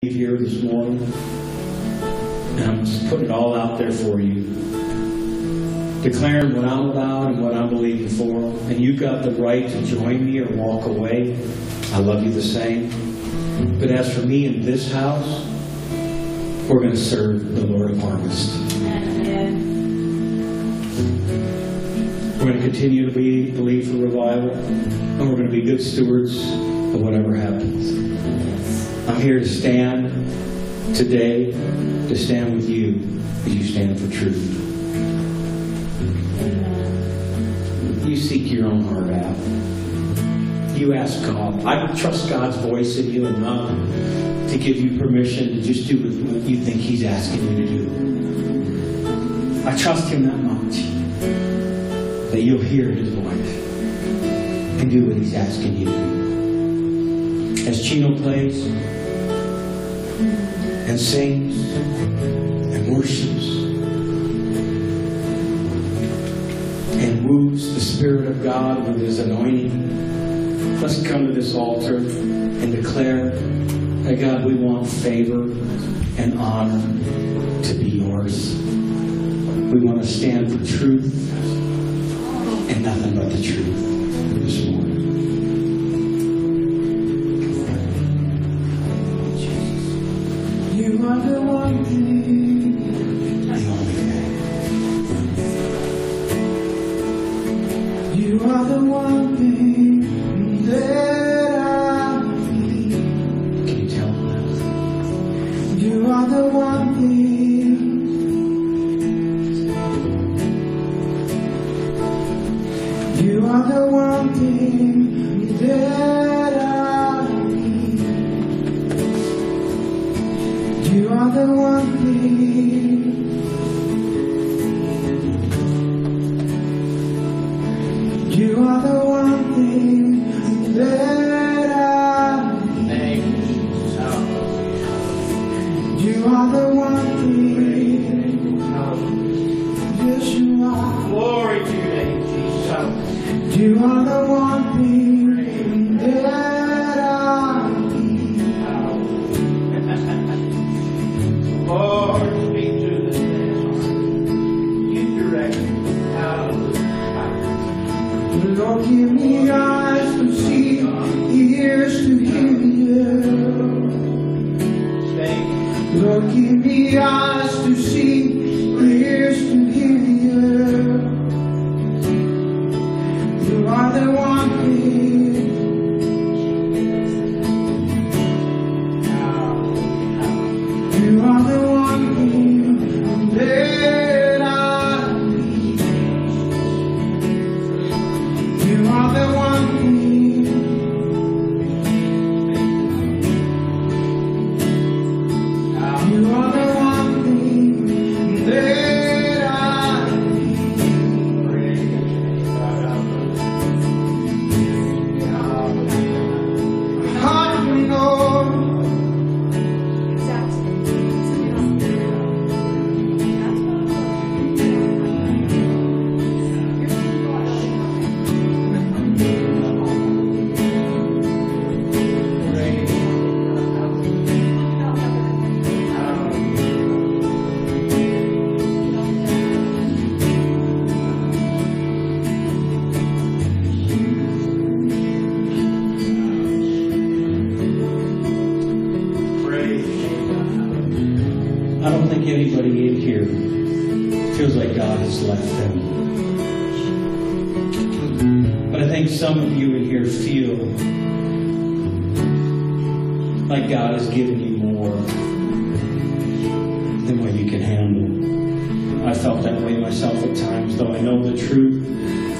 Here this morning, and I'm just putting it all out there for you, declaring what I'm about and what I'm believing for, and you've got the right to join me or walk away. I love you the same. But as for me in this house, we're going to serve the Lord of Harvest. We're going to continue to believe for revival, and we're going to be good stewards of whatever happens. I'm here to stand today, to stand with you as you stand for truth. You seek your own heart out. You ask God. I trust God's voice in you enough to give you permission to just do what you think He's asking you to do. I trust Him that much that you'll hear His voice and do what He's asking you to do. As Chino plays and sings and worships and moves the Spirit of God with His anointing, let's come to this altar and declare that, God, we want favor and honor to be yours. We want to stand for truth and nothing but the truth this morning. You are the one thing, The only thing. you are the one thing that I need. Can you tell them that? You are the one thing, you are the one thing that I need. You are the one thing, you are the one thing that I need. You are the one thing, yes you are. Glory to your name, Jesus. You are the one thing that I need. Lord, speak to this man's heart. You direct him out of the fire. Lord, give me eyes to see, ears to hear you. Stay. Lord, give me eyes to see, ears to hear you. You are the one thing, you are the one thing that I need. You are the one thing, you are the one thing that I need. Heart will know. I don't think anybody in here feels like God has left them. But I think some of you in here feel like God has given you more than what you can handle. I felt that way myself at times, though I know the truth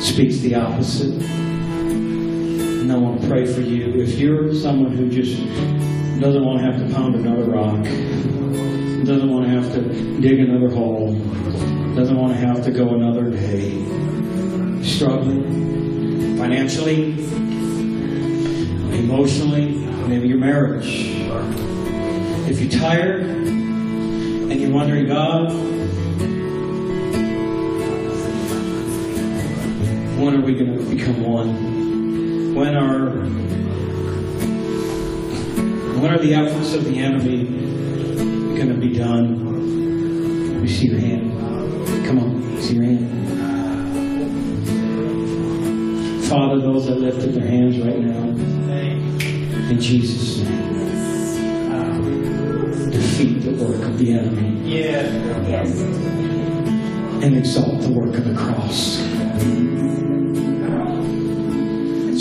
speaks the opposite. And I want to pray for you. If you're someone who just doesn't want to have to pound another rock, doesn't want to have to dig another hole, doesn't want to have to go another day, struggling financially, emotionally, maybe your marriage. If you're tired and you're wondering, God, when are we going to become one? When are When are the efforts of the enemy going to be done? Let me see your hand. Come on, see your hand. Father, those that lifted their hands right now, in Jesus' name, defeat the work of the enemy. Yes. And exalt the work of the cross.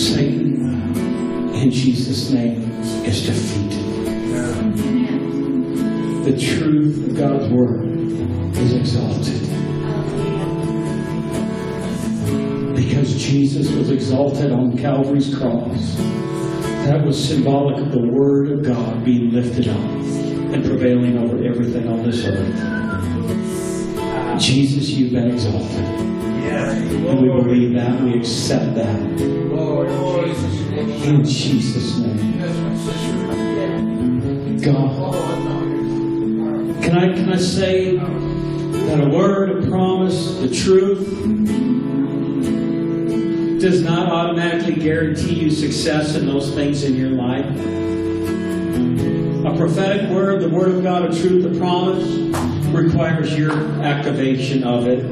Satan, in Jesus' name, is defeated. The truth of God's word is exalted. Because Jesus was exalted on Calvary's cross, that was symbolic of the word of God being lifted up and prevailing over everything on this earth. Jesus, you've been exalted. And we believe that. We accept that. In Jesus' name. God. Can I say that a word, a promise, the truth does not automatically guarantee you success in those things in your life? A prophetic word, the word of God, a truth, a promise, requires your activation of it.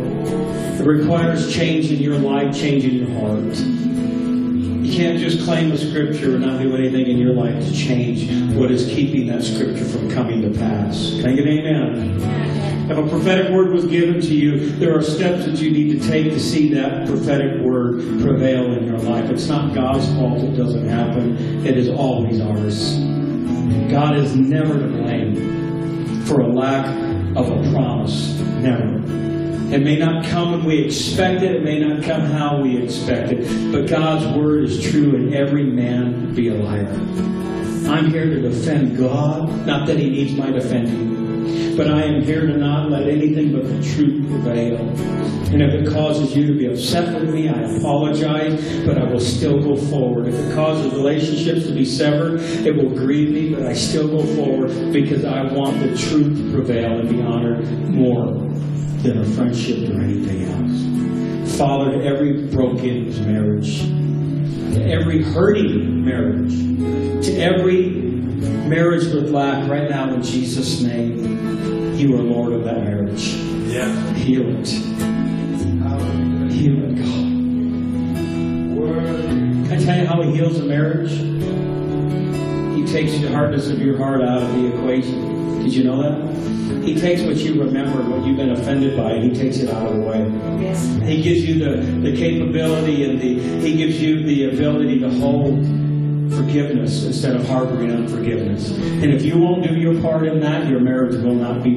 It requires change in your life, change in your heart. You can't just claim a scripture and not do anything in your life to change what is keeping that scripture from coming to pass. Can I get an amen? If a prophetic word was given to you, there are steps that you need to take to see that prophetic word prevail in your life. It's not God's fault it doesn't happen. It is always ours. God is never to blame for a lack of a promise. Never. It may not come when we expect it. It may not come how we expect it. But God's word is true, and every man be a liar. I'm here to defend God. Not that He needs my defending. But I am here to not let anything but the truth prevail. And if it causes you to be upset with me, I apologize, but I will still go forward. If it causes relationships to be severed, it will grieve me, but I still go forward because I want the truth to prevail and be honored more than a friendship or anything else. Father, to every broken marriage, to every hurting marriage, to every marriage with lack, right now in Jesus' name, you are Lord of that marriage. Yeah. Heal it. Heal it, God. Can I tell you how He heals a marriage? He takes the hardness of your heart out of the equation. Did you know that? He takes what you remember, what you've been offended by, and He takes it out of the way. Yes. He gives you the capability and He gives you the ability to hold forgiveness instead of harboring unforgiveness. And if you won't do your part in that, your marriage will not be